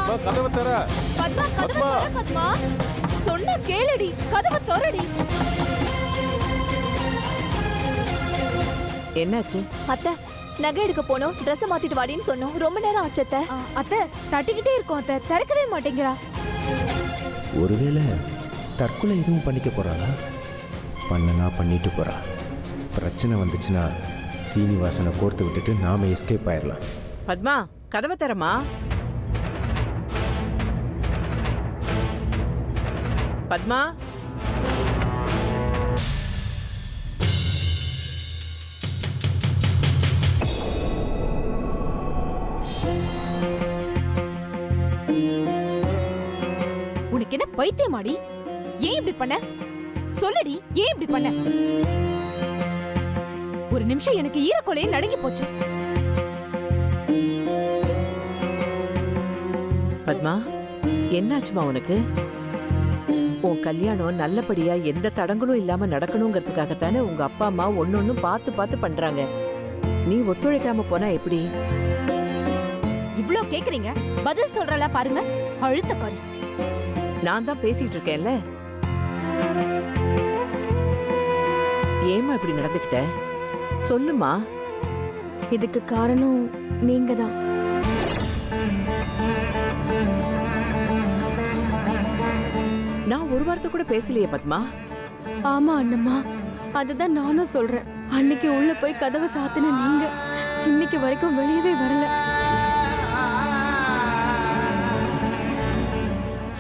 கதவை தர. பத்மா கதவை தர பத்மா. சொன்ன கேளுடி, கதவை தரடி. என்னாச்சு? அத்தை, நகை எடுக்க போனோம், ட்ரெஸ் மாத்திட்டு வாடின்னு சொன்னோம். ரொம்ப நேரம் ஆச்சு அத்தை. அத்தை, தட்டிக்கிட்டே இருக்கோம் அத்தை, திறக்கவே மாட்டேங்கிறா. ஒருவேளை தற்கொலை எதுவும் பண்ணிக்க போறாளா? பண்ணனா பண்ணிட்டு போறா. பிரச்சனை வந்துச்சுன்னா சீனிவாசனை கோர்த்து விட்டுட்டு நாம எஸ்கேப் ஆயிடலாம். பத்மா, கதவை தரமா. பத்மா, உனக்கு என்ன பைத்தியமாடி? ஏன் இப்படி பண்ண? சொல்லுடி, ஏன் இப்படி பண்ண? ஒரு நிமிஷம் எனக்கு ஈரக்கொலையே நடுங்கி போச்சு. பத்மா, என்னாச்சுமா உனக்கு? உன் கல்யாணம் நல்லபடியா எந்த தடங்களும் இல்லாம நடக்கணுங்கிறதுக்காகத்தானே உங்க அப்பா அம்மா ஒன்னொன்னும் பார்த்து பார்த்து பண்றாங்க. நீ ஒத்துழைக்காம போனா எப்படி? இவ்ளோ கேக்குறீங்க, பதில் சொல்றல பாருங்க. அழுத்தக்காரி. நான் தான் பேசிட்டு இருக்கேன்ல. ஏமா இப்படி நடந்துக்கிட்ட? சொல்லுமா. இதுக்கு காரணம் நீங்க தான். நான் ஒரு வார்த்தை கூட பேசலையே பத்மா. ஆமா அண்ணம்மா, அதுதான் நானும் சொல்றேன். அன்னைக்கு உள்ள போய் கதவை சாத்தின நீங்க இன்னைக்கு வரைக்கும் வெளியவே வரல.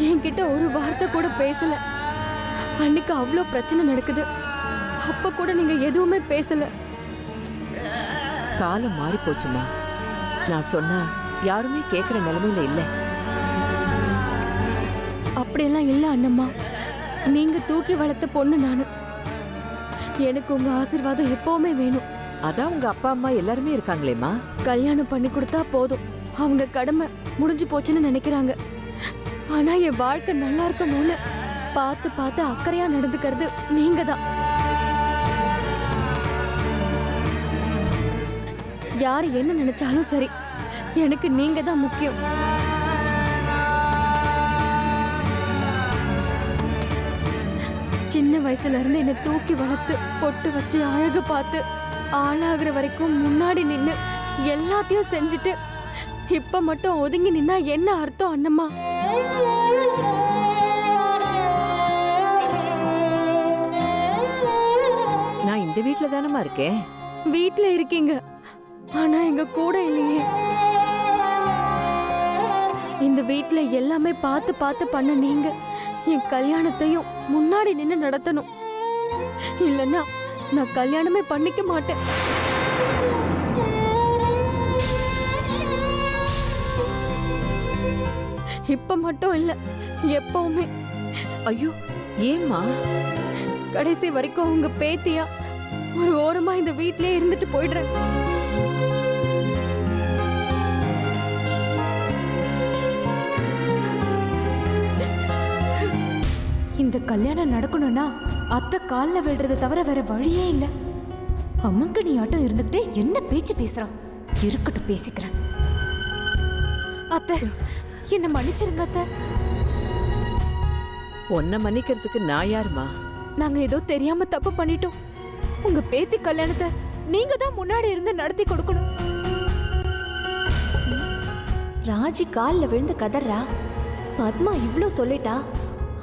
என்கிட்ட ஒரு வார்த்தை கூட பேசல. அன்னைக்கு அவ்வளோ பிரச்சனை நடக்குது, அப்ப கூட நீங்க எதுவுமே பேசல. காலம் மாறி போச்சுமா. நான் சொன்னா யாருமே கேக்குற நிலைமையில இல்ல. அப்படியெல்லாம் இல்ல அண்ணம்மா, நீங்க தூக்கி வளர்த்த பொண்ணு நானு. எனக்கு உங்க ஆசீர்வாதம் எப்பவுமே வேணும். அதான் உங்க அப்பா அம்மா எல்லாருமே இருக்காங்களேம்மா. கல்யாணம் பண்ணி கொடுத்தா போதும், அவங்க கடமை முடிஞ்சு போச்சுன்னு நினைக்கிறாங்க. ஆனா என் வாழ்க்கை நல்லா இருக்கணும்னு பார்த்து பார்த்து அக்கறையா நடந்துக்கிறது நீங்க தான். யாரு என்ன நினைச்சாலும் சரி, எனக்கு நீங்க தான் முக்கியம். சின்ன வயசுல இருந்து என்னை தூக்கி வளர்த்து பொட்டு வச்சு அழகு பார்த்து ஆளாகிற வரைக்கும் முன்னாடி நின்னு எல்லாத்தையும் செஞ்சுட்டு இப்ப மட்டும் ஒதுங்கி நின்னா என்ன அர்த்தம் அண்ணம்மா? நான் இந்த வீட்டுல தானமா இருக்கேன். வீட்டுல இருக்கீங்க, ஆனா எங்க கூட இல்லையே. இந்த வீட்டுல எல்லாமே பார்த்து பார்த்து பண்ண நீங்க என் கல்யாணத்தையும் முன்னாடி நின்னு நடத்தணும். இல்லைன்னா நான் கல்யாணமே பண்ணிக்க மாட்டேன். இப்ப மட்டும் இல்ல, எப்பவுமே. ஐயோ, ஏம்மா? கடைசி வரைக்கும் உங்க பேத்தியா ஒரு ஓரமா இந்த வீட்லயே இருந்துட்டு போயிடுறேன். இந்த கல்யாணம் நடக்கணும்னா அத்தை கால்ல விழுறதை தவிர வேற வழியே இல்ல. அம்மங்க நீ ஆட்டம் இருந்துகிட்டே என்ன பேச்சு பேசுறான்? இருக்கட்டும், பேசிக்கிறேன். அத்தை, என்ன மன்னிச்சிருங்க அத்தை. உன்னை மன்னிக்கிறதுக்கு நான் யாருமா? நாங்க ஏதோ தெரியாம தப்பு பண்ணிட்டோம். உங்க பேத்தி கல்யாணத்தை நீங்க தான் முன்னாடி இருந்து நடத்தி கொடுக்கணும். ராஜி காலில் விழுந்து கதறா. பத்மா இவ்ளோ சொல்லிட்டா,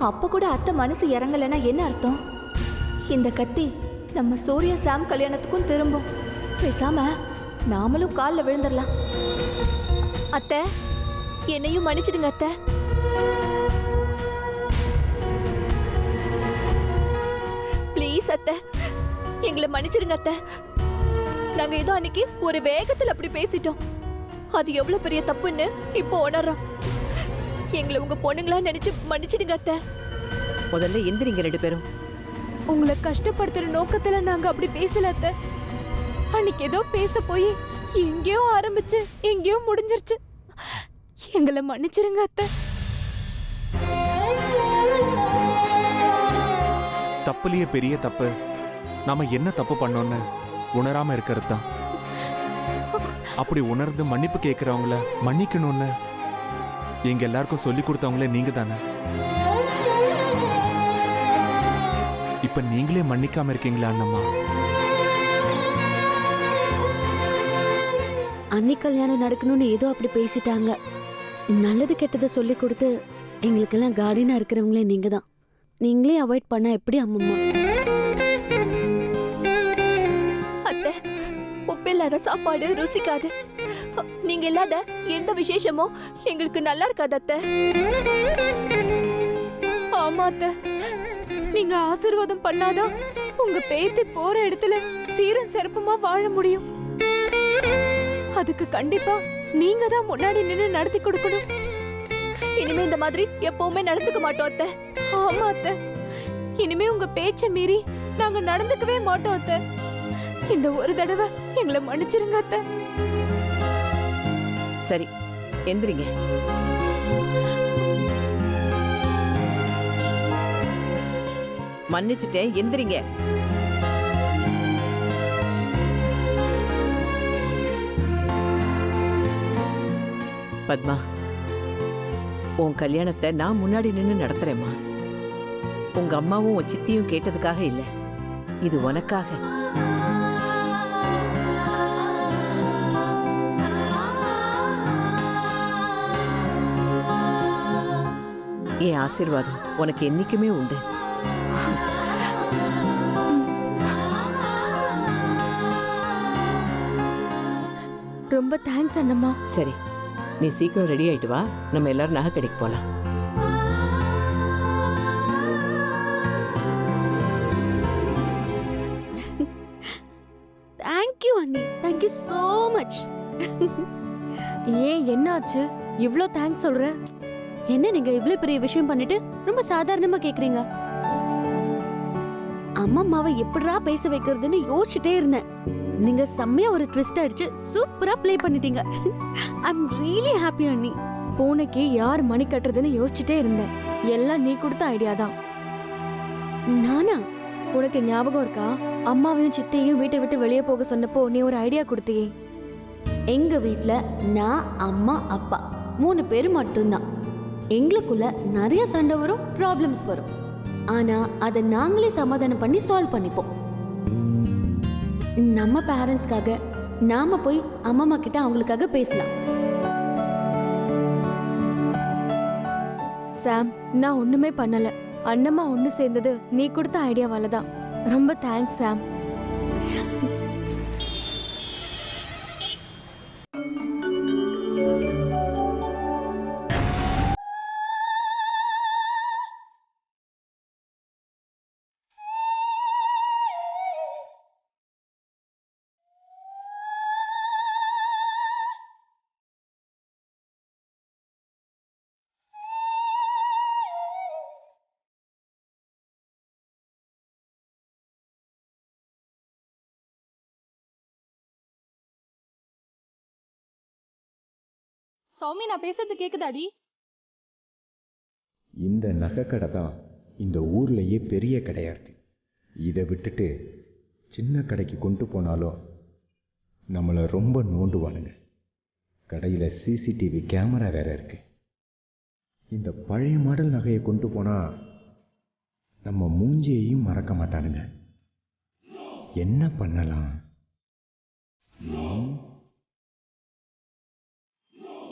அப்ப கூட அத்தை மனசு இறங்கலைன்னா என்ன அர்த்தம்? இந்த கத்தி நம்ம சூர்யா சாம் கல்யாணத்துக்கும் திரும்பும். பேசாம நாமளும் காலில் விழுந்துடலாம். அத்தை, என்னையும் மன்னிச்சிடுங்க அத்தை. ப்ளீஸ் அத்தை, எங்களை மன்னிச்சிடுங்க அத்தை. நாங்க ஏதோ அன்னைக்கு ஒரு வேகத்துல அப்படி பேசிட்டோம். அது எவ்வளவு பெரிய தப்புன்னு இப்போ உணர்றோம். எங்களை உங்க பொண்ணுங்களா நினைச்சு மன்னிச்சிடுங்க அத்தை. முதல்ல எந்திரிங்க ரெண்டு பேரும். உங்களை கஷ்டப்படுத்துற நோக்கத்துல நாங்க அப்படி பேசல அத்தை. அன்னைக்கு ஏதோ பேச போய் எங்கேயோ ஆரம்பிச்சு எங்கேயோ முடிஞ்சிருச்சு. எங்களை மன்னிச்சிருங்க அத்தை. தப்புலயே பெரிய தப்பு நாம என்ன தப்பு பண்ணோன்னு உணராம இருக்கிறது தான். அப்படி உணர்ந்து மன்னிப்பு கேட்கறவங்கள மன்னிக்கணும்னு எங்க எல்லாருக்கும் சொல்லி கொடுத்தவங்களே நீங்க தானே. இப்ப நீங்களே மன்னிக்காம இருக்கீங்களா அண்ணம்மா? அன்னி கல்யாணம் நடக்கணும்னு ஏதோ அப்படி பேசிட்டாங்க. நல்லது கெட்டதை சொல்லி கொடுத்து எங்களுக்கெல்லாம் கார்டினா இருக்கிறவங்களே நீங்க தான். நீங்களே அவாய்ட் பண்ணா எப்படி அம்மம்மா? அத்தை, உப்பில்லாத சாப்பாடு ருசிக்காது. நீங்க இல்லாத எந்த விசேஷமோ எங்களுக்கு நல்லா இருக்காது அத்தை. ஆமா அத்தை, நீங்க ஆசீர்வாதம் பண்ணாதான் உங்க பேத்தி போற இடத்துல சீரும் சிறப்புமா வாழ முடியும். அதுக்கு கண்டிப்பா நீங்க தான் முன்னாடி நின்னு நடத்தி கொடுக்கணும். இனிமே இந்த மாதிரி எப்பவுமே நடந்துக்க மாட்டோம் அத்தை. ஆமா அத்தை, இனிமே உங்க பேச்ச மீறி நாங்க நடந்துக்கவே மாட்டோம் அத்தை. இந்த ஒரு தடவை எங்களை மன்னிச்சிருங்க அத்தை. சரி, எந்திரிங்க. மன்னிச்சுட்டேன், எந்திரிங்க. பத்மா, உன் கல்யாணத்தை நான் முன்னாடி நின்னு நடத்துறேம்மா. உங்க அம்மாவும் உன் சித்தியும் கேட்டதுக்காக இல்ல, இது உனக்காக. என் ஆசீர்வாதம் உனக்கு என்னைக்குமே உண்டு. ரொம்ப தேங்க்ஸ் அண்ணம்மா. சரி, நீ சீக்கிரம் ரெடி ஆயிட்டு வா, நம்ம எல்லாரும் நகை கடைக்கு போலாம். தேங்க்யூ அண்ணி, தேங்க்யூ சோ மச். ஏன் என்னாச்சு இவ்ளோ தேங்க்ஸ் சொல்ற? என்ன நீங்க இவ்ளோ பெரிய விஷயம் பண்ணிட்டு ரொம்ப சாதாரணமா கேக்குறீங்க? அம்மாவை எப்படிடா பேச வைக்கிறதுன்னு யோசிச்சுட்டே இருந்தேன். நீங்க செம்மையா ஒரு ட்விஸ்ட் அடிச்சு சூப்பரா ப்ளே பண்ணிட்டீங்க. ஐ அம் ரியலி ஹாப்பி அண்ணி. பூனைக்கு யார் மணி கட்டுறதுன்னு யோசிச்சுட்டே இருந்தேன். எல்லாம் நீ கொடுத்த ஐடியா தான். நானா? உனக்கு ஞாபகம் இருக்கா? அம்மாவையும் சித்தையும் வீட்டை விட்டு வெளியே போக சொன்னப்போ நீ ஒரு ஐடியா கொடுத்தியே. எங்க வீட்ல நான், அம்மா, அப்பா 3 பேர் மட்டும்தான். எங்களுக்குள்ள நிறைய சண்டை வரும், ப்ராப்ளம்ஸ் வரும். ஆனா அதை நாங்களே சமாதானம் பண்ணி சால்வ் பண்ணிப்போம். நம்ம பேரண்ட்ஸ்க்காக நாம போய் அம்மா கிட்ட அவங்களுக்காக பேசலாம். சாம், நான் ஒண்ணுமே பண்ணல. அண்ணம்மா ஒண்ணு சேர்ந்தது நீ கொடுத்த ஐடியாவால தான். ரொம்ப தேங்க்ஸ் சாம். சௌமி, நான் பேசுறது கேக்குதாடி? இந்த நகைக்கடை தான் இந்த ஊர்லேயே பெரிய கடையாக இருக்குது. இதை விட்டுட்டு சின்ன கடைக்கு கொண்டு போனாலும் நம்மளை ரொம்ப நோண்டுவானுங்க. கடையில் சிசிடிவி கேமரா வேற இருக்கு. இந்த பழைய மாடல் நகையை கொண்டு போனால் நம்ம மூஞ்சியையும் மறக்க மாட்டானுங்க. என்ன பண்ணலாம்?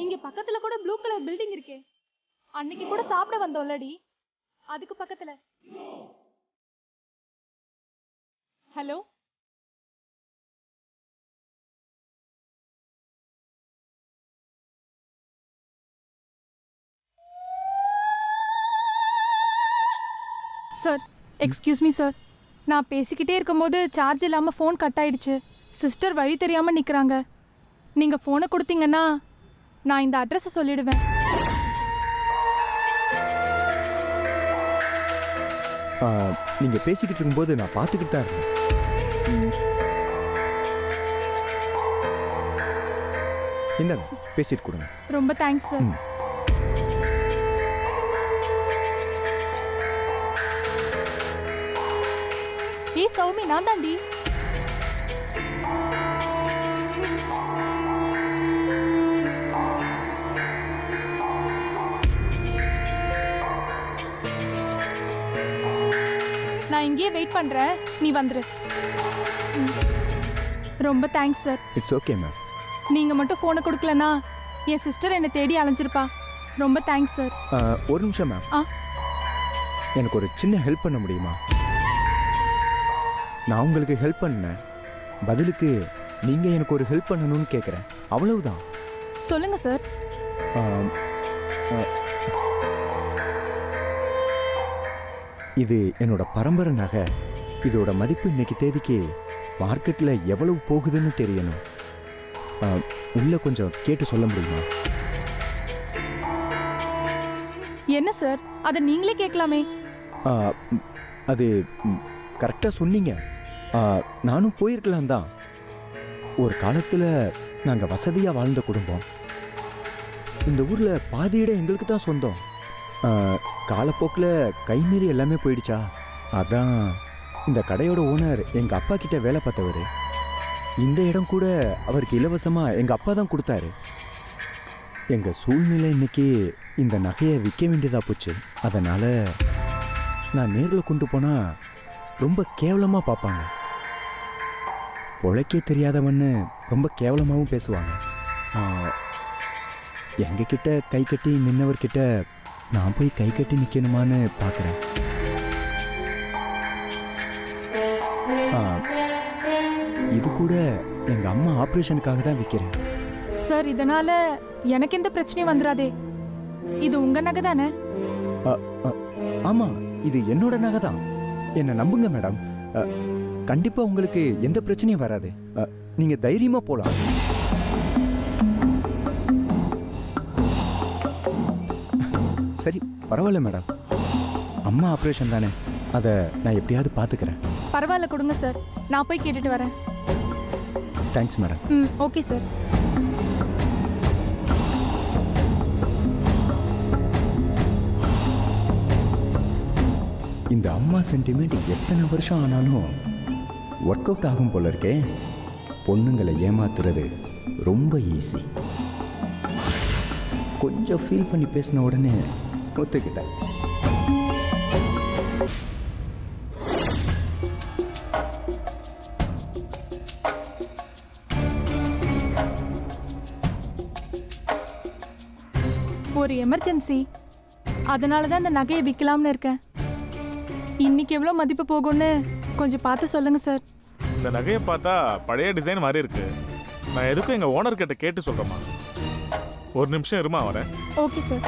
இங்க பக்கத்துல கூட ப்ளூ கலர் பில்டிங் இருக்கே. அன்னைக்கு கூட சாப்பிட வந்தோம்லடி, அதுக்கு பக்கத்துல. Hello, sir, excuse me sir. நான் பேசிக்கிட்டே இருக்கும்போது சார்ஜ் இல்லாமல் ஃபோன் கட் ஆயிடுச்சு. சிஸ்டர் வழி தெரியாமல் நிற்கிறாங்க. நீங்கள் ஃபோனை கொடுத்தீங்கன்னா நான் இந்த அட்ரஸை சொல்லிடுவேன். நீங்கள் பேசிக்கிட்டு இருக்கும்போது நான் பார்த்துக்கிட்டு தான் இருக்கேன். இந்தாங்க, பேசிட்டு கொடுங்க. ரொம்ப தேங்க்ஸ் சார். ஏய் சௌமி, நான் தாண்டி. இங்கேயே வெயிட் பண்றேன், நீ வந்துரு. ரொம்ப thanks sir. It's okay ma'am. நீங்க மட்டும் போனை கொடுக்கலனா என் சிஸ்டர் என்னை தேடி அலைஞ்சிருப்பா. ரொம்ப தேங்க்ஸ் சார். ஒரு நிமிஷம் மேம். ஆ. எனக்கு ஒரு சின்ன ஹெல்ப் பண்ண முடியுமா? நான் உங்களுக்கு ஹெல்ப் பண்ணேன், பதிலுக்கு நீங்க எனக்கு ஒரு ஹெல்ப் பண்ணணும்னு கேட்குறேன், அவ்வளவுதான். சொல்லுங்க சார். இது என்னோட பரம்பரை நகை. இதோட மதிப்பு இன்னைக்கு தேதிக்கு மார்க்கெட்டில் எவ்வளவு போகுதுன்னு தெரியணும். உள்ள கொஞ்சம் கேட்டு சொல்ல முடியுமா? என்ன சார், அதை நீங்களே கேட்கலாமே. அது கரெக்டாக சொன்னீங்க. நானும் போயிருக்கலாம் தான். ஒரு காலத்தில் நாங்கள் வசதியாக வாழ்ந்த குடும்பம். இந்த ஊரில் பாதி இடம் எங்களுக்கு தான் சொந்தம். காலப்போக்கில் கைமீறி எல்லாமே போயிடுச்சா, அதான் இந்த கடையோட ஓனர் எங்கள் அப்பா கிட்ட வேலை பார்த்தவர். இந்த இடம் கூட அவருக்கு இலவசமாக எங்கள் அப்பா தான் கொடுத்தாரு. எங்கள் சூழ்நிலை இன்னைக்கு இந்த நகையை விற்க வேண்டியதாக போச்சு. அதனால் நான் நேரில் கொண்டு போனால் ரொம்ப கேவலமாக பார்ப்பாங்க. பொழைக்க தெரியாதவன்னு ரொம்ப கேவலமாகவும் பேசுவாங்க. எங்ககிட்ட கை கட்டி நின்னவர்கிட்ட நான் போய் கை கட்டி நிற்கணுமான்னு பார்க்குறேன். இது கூட எங்கள் அம்மா ஆப்ரேஷனுக்காக தான் விற்கிறேன். சார், இதனால எனக்கு எந்த பிரச்சனையும் வந்துடாதே. இது உங்க நகை தானே? ஆமாம், இது என்னோட நகை தான். என்னை நம்புங்க மேடம். கண்டிப்பாக உங்களுக்கு எந்த பிரச்சனையும் வராது. நீங்கள் தைரியமாக போகலாம். சரி, பரவாயில்ல மேடம். அம்மா ஆப்ரேஷன் தானே, அதை நான் எப்படியாவது பார்த்துக்கிறேன். பரவாயில்ல, கொடுங்க சார். நான் போய் கேட்டுட்டு வரேன். Thanks madam. Okay sir. இந்த அம்மா சென்டிமெண்ட் எத்தனை வருஷம் ஆனாலும் ஒர்க் அவுட் ஆகும் போல இருக்கே. பொண்ணுங்களை ஏமாத்துறது ரொம்ப ஈஸி. கொஞ்சம் ஃபீல் பண்ணி பேசின உடனே ஒத்துக்கிட்டேன். ஒரு எமர்ஜென்சி, அதனால தான் இந்த நகையை விற்கலாம்னு இருக்கேன். இன்னைக்கு எவ்வளோ மதிப்பு போகும்னு கொஞ்சம் பார்த்து சொல்லுங்க சார். இந்த நகையை பார்த்தா பழைய டிசைன் மாதிரி இருக்கு. நான் எதுக்கும் எங்க ஓனர் கிட்ட கேட்டு சொல்றேம்மா. ஒரு நிமிஷம் இருமா, வரேன். Okay sir.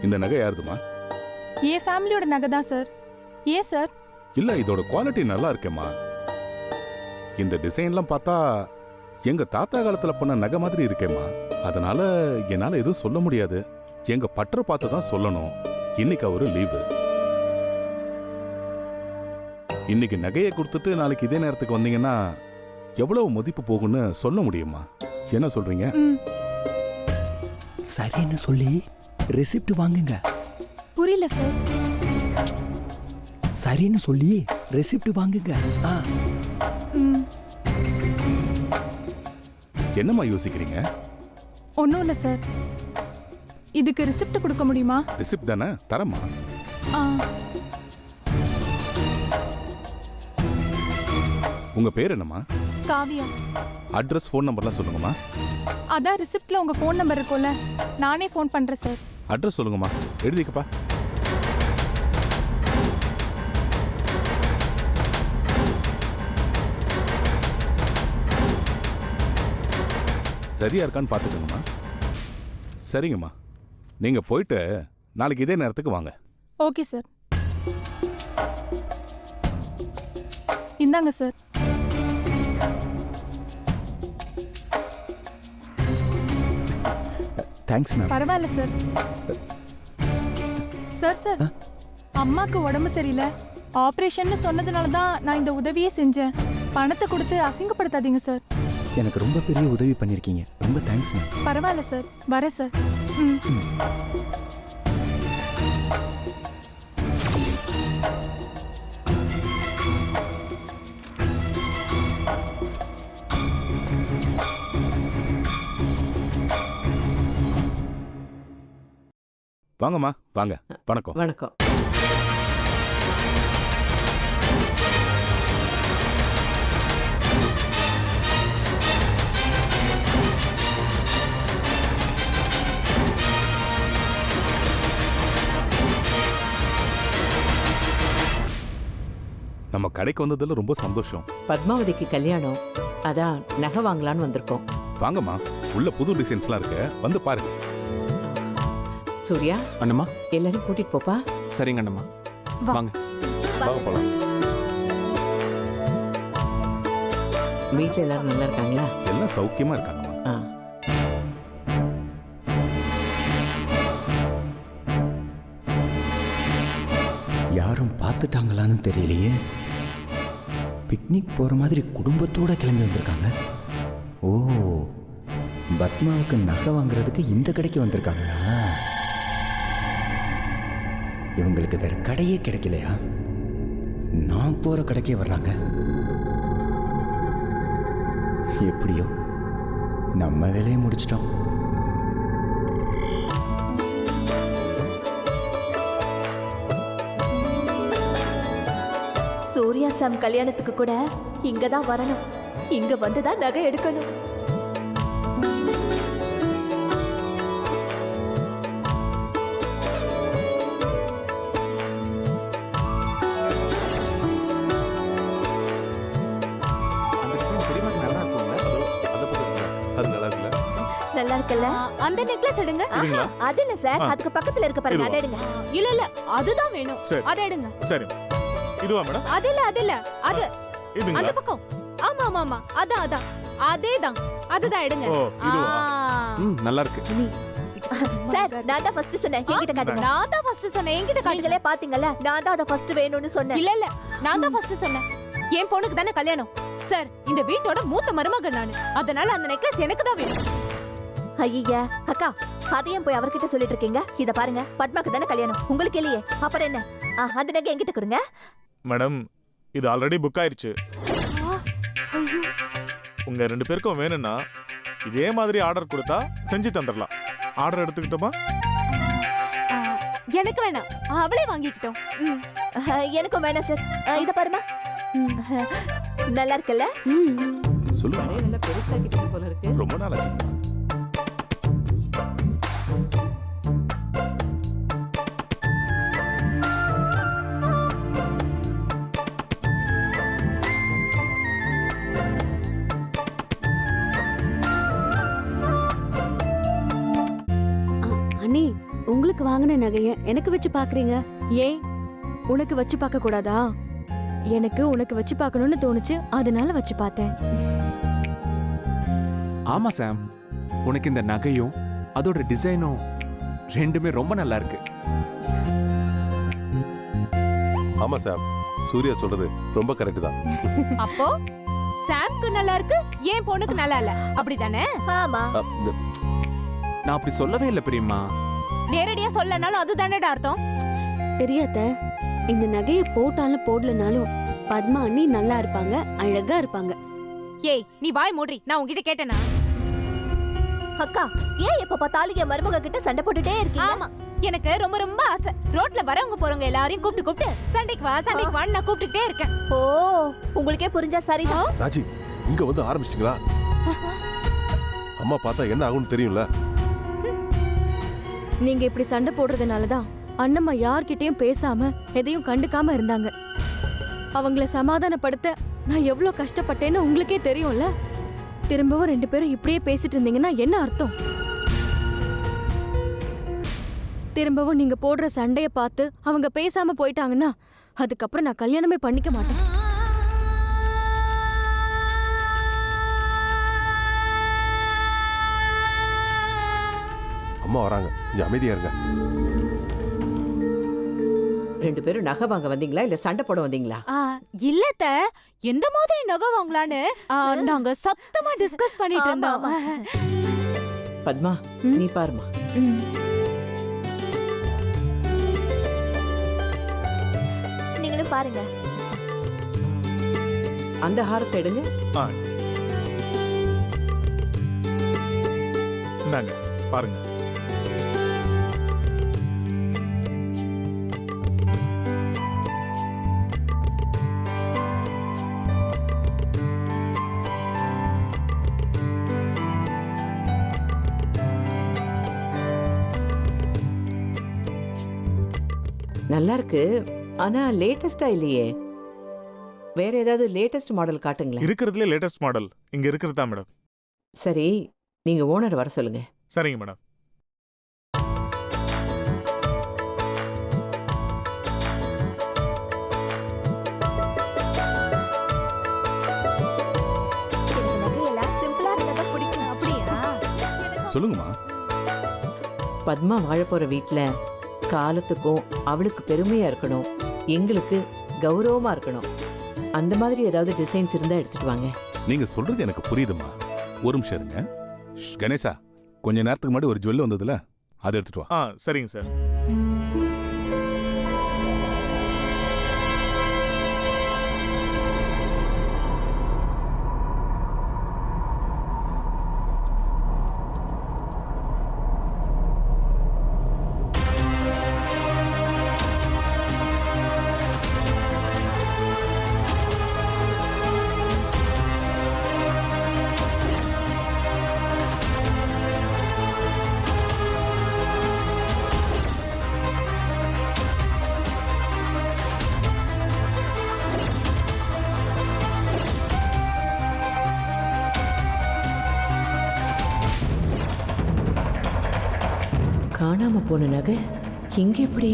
இந்த நகை யாருதுமா? என் ஃபேமிலியோட நகை தான் சார். ஏன் சார்? இல்ல, இதோட குவாலிட்டி நல்லா இருக்கேம்மா. இந்த டிசைன்லாம் பார்த்தா எங்க தாத்தா காலத்துல பண்ண நகை மாதிரி இருக்கேம்மா. அதனால என்னால எதுவும் சொல்ல முடியாது. எங்க பற்ற பார்த்து தான் சொல்லணும். இன்னைக்கு அவரு லீவு. இன்னைக்கு நகையை கொடுத்துட்டு நாளைக்கு இதே நேரத்துக்கு வந்தீங்கன்னா எவ்வளவு மதிப்பு போகும்னு சொல்ல முடியுமா? என்ன சொல்றீங்க? சரின்னு சொல்லி ரெசிப்ட் வாங்குங்க. புரியல சார். சரின்னு சொல்லி ரெசிப்ட் வாங்குங்க. என்னம்மா யோசிக்கிறீங்க? ஒன்றும் இல்லை சார். இதுக்கு ரிசிப்ட் கொடுக்க முடியுமா? ரிசிப்ட் தானே, தரமா? உங்க பேர் என்னம்மா? காவியா. அட்ரஸ், ஃபோன் நம்பர்லாம் சொல்லுங்கம்மா. அதான் ரிசிப்ட்ல உங்க ஃபோன் நம்பர் இருக்கும்ல, நானே ஃபோன் பண்றேன் சார். அட்ரஸ் சொல்லுங்கம்மா, எழுதிக்கப்பா. சரியா இருக்கான்னு பார்த்துக்கோங்கம்மா. சரிங்கம்மா, நீங்க போயிட்டு நாளைக்கு இதே நேரத்துக்கு வாங்க. Okay sir. இந்தாங்க சார். Thanks ma'am. பரவாயில்ல சார். சார் சார், அம்மாக்கு உடம்பு சரியில்லை, ஆபரேஷன் சொன்னதுனால தான் நான் இந்த உதவியே செஞ்சேன். பணத்தை கொடுத்து அசிங்கப்படுத்தாதீங்க சார். எனக்கு ரொம்ப பெரிய உதவி பண்ணியிருக்கீங்க. ரொம்ப தேங்க்ஸ்மா. பரவாயில்ல சார், வரேன் சார். ம். வாங்கம்மா வாங்க. வணக்கம். வணக்கம். நம்ம கடைக்கு வந்ததுல ரொம்ப சந்தோஷம். பத்மாவதிக்கு கல்யாணம், அதான் நகை வாங்கலான்னு வந்திருக்கோம். வாங்கம்மா, உள்ள புது டிசைன்ஸ்லாம் இருக்கு, வந்து பாருங்க. சூர்யா, அண்ணம்மா. எல்லாரும் கூட்டிட்டு போப்பா. சரிங்க அண்ணம்மா, வாங்க. வாங்க போலாம். வீட்டில் எல்லாரும் நல்லா இருக்காங்களா? எல்லாம் சௌக்கியமா இருக்காங்கம்மா. ஆ. யாரும் பார்த்துட்டாங்களான்னு தெரியலையே. பிக்னிக் போகிற மாதிரி குடும்பத்தோடு கிளம்பி வந்திருக்காங்க. ஓ, பத்மாவுக்கு நகை வாங்குறதுக்கு இந்த கடைக்கு வந்திருக்காங்களா? இவங்களுக்கு வேற கடையே கிடைக்கலையா? நான் போகிற கடைக்கே வர்றாங்க. எப்படியோ நம்ம வேலையை முடிச்சிட்டோம். சூர்யா சாம் கல்யாணத்துக்கு கூட இங்க தான் வரணும். இங்க வந்து தான் நகை எடுக்கணும். அந்த டிசைன் பெரியமாக்கு நல்லா இருக்கும்ல? அது நல்லா இருக்குல்ல? நல்லா இருக்குல்ல? அந்த நெக்லஸ் எடுங்க. இதுங்களா? அது இல்ல சார், ஆ. அதுக்கு பக்கத்துல இருக்க பாருங்க, இதுவா? அதை எடுங்க. இல்ல இல்ல, அதுதான் வேணும். சரி. அதை எடுங்க. சரி, இதுவா மேடம்? அது இல்ல, அது இல்ல, அது இதுங்களா? அந்த பக்கம். ஆமா ஆமா ஆமா, அதான் அதான், அதேதான், அதுதான் எடுங்க. ஓ, இதுவா? நல்லா இருக்கு. சார், நான் தான் ஃபர்ஸ்ட் சொன்னேன், என்கிட்ட காட்டுங்க. நான் தான் ஃபர்ஸ்ட் சொன்னேன், என்கிட்ட காட்டுங்க. நீங்களே பாத்தீங்கல்ல, நான் தான் அத ஃபர்ஸ்ட் வேணும்னு சொன்னேன். இல்ல இல்ல, நான் தான் ஃபர்ஸ்ட் சொன்னேன். என் பொண்ணுக்கு தானே கல்யாணம். சார், இந்த வீட்டோட மூத்த மருமகன் நானு, அதனால அந்த நெக்லஸ் எனக்கு தான் வேணும். ஐயா அக்கா, அதையும் போய் அவர்கிட்ட சொல்லிட்டு இருக்கீங்க. இத பாருங்க, பத்மாக்கு தானே கல்யாணம், உங்களுக்கு இல்லையே, அப்புறம் என்ன? அந்த நகை என்கிட்ட கொடுங்க. மேடம், இது ஆல்ரெடி புக் ஆயிருச்சு. உங்க 2 பேருக்கும் வேணும்னா இதே மாதிரி ஆர்டர் கொடுத்தா செஞ்சு தந்துடலாம். ஆர்டர் எடுத்துக்கிட்டோமா? எனக்கு வேணாம், அவளே வாங்கிக்கிட்டோம். ம். எனக்கும் வேணாம் சார். இத பாருமா, நல்லா இருக்குல்ல? சொல்லுங்க. கடையை நல்லா பெருசாக்கிட்டு போல இருக்கு. ரொம்ப நாள் ஆச்சு. அண்ணி, உங்களுக்கு வாங்கின நகைய எனக்கு வச்சு பாக்குறீங்க. ஏன் உனக்கு வச்சு பார்க்க கூடாதா? எனக்கு உனக்கு வச்சு பார்க்கணும்னு தோணுச்சு, அதனால வச்சு பார்த்தேன். ஆமா சாம், உனக்கு இந்த நகையும் அதோட டிசைனும் ரெண்டுமே ரொம்ப நல்லா இருக்கு. ஆமா சாம், சூர்யா சொல்றது ரொம்ப கரெக்ட் தான். அப்போ சாம்க்கு நல்லா இருக்கு, என் பொண்ணுக்கு நல்லா இல்ல, அப்படிதானே? ஆமா. நான் அப்படி சொல்லவே இல்லை பெரியம்மா. நேரடியா சொல்லனாலும் அதுதானேடா அர்த்தம். தெரியாத, இந்த நகைய போட்டாலும் போடலனாலும் பத்மா அண்ணி நல்லா இருப்பாங்க, அழகா இருப்பாங்க. ஏய், நீ வாய் மூடி, நான் உன்கிட்ட கேட்டேனா? அக்கா, ஏன் எப்ப பார்த்தாலும் என் மருமக கிட்ட சண்டை போட்டுட்டே இருக்கீங்க? ஆமா, எனக்கு ரொம்ப ரொம்ப ஆசை. ரோட்ல வரவங்க போறவங்க எல்லாரையும் கூப்பிட்டு சண்டைக்கு வா சண்டைக்கு வான்னு நான் கூப்பிட்டுட்டே இருக்கேன். ஓ, உங்களுக்கே புரிஞ்சா சரிதான். ராஜி, இங்க வந்து ஆரம்பிச்சிட்டீங்களா? அம்மா பார்த்தா என்ன ஆகும்னு தெரியும்ல? நீங்க இப்படி சண்டை போடுறதுனாலதான் அண்ணம்மா யார்கிட்டயும் பேசாம எதையும் கண்டுக்காம இருந்தாங்க. அவங்கள சமாதானப்படுத்த நான் எவ்வளவு கஷ்டப்பட்டேன்னு உங்களுக்கே தெரியும்ல. திரும்பவும் 2 பேரும் இப்படியே பேசிட்டு இருந்தீங்கன்னா என்ன அர்த்தம்? திரும்பவும் நீங்க போடுற சண்டைய பார்த்து அவங்க பேசாம போயிட்டாங்கன்னா அதுக்கப்புறம் நான் கல்யாணமே பண்ணிக்க மாட்டேன். அம்மா வராங்க, கொஞ்சம் அமைதியா இருங்க. ரெண்டு பேரும் நகை வாங்க வந்தீங்களா இல்ல சண்டை போட வந்தீங்களா? இல்லத்த, எந்த மாதிரி நகை வாங்கலான்னு நாங்க சத்தமா டிஸ்கஸ் பண்ணிட்டு இருந்தோம். பத்மா, நீ பாருமா. நீங்களும் பாருங்க. அந்த ஹாரத்தை எடுங்க. இந்தாங்க பாருங்க. நல்லா இருக்கு, ஆனா லேட்டஸ்டா இல்லையே. வேற ஏதாவது லேட்டஸ்ட் மாடல் காட்டுங்களேன். இருக்கிறதுலே லேட்டஸ்ட் மாடல் இங்க இருக்கிறது தான் மேடம். சரி, நீங்க ஓனர் வர சொல்லுங்க. சரிங்க மேடம். சொல்லுங்கம்மா. பத்மா வாழப்போற வீட்ல காலத்துக்கும் அவளுக்கு பெருமையா இருக்கணும், எங்களுக்கு கௌரவமா இருக்கணும். அந்த மாதிரி ஏதாவது டிசைன்ஸ் இருந்தா எடுத்துட்டு வாங்க. நீங்க சொல்றது எனக்கு புரியுதுமா. ஒரு நிமிஷம் இருங்க. கணேசா, கொஞ்ச நேரத்துக்கு முன்னாடி ஒரு ஜுவல் வந்ததுல, அதை எடுத்துட்டு வா. சரிங்க சார். காணாம போன நகை இங்க எப்படி?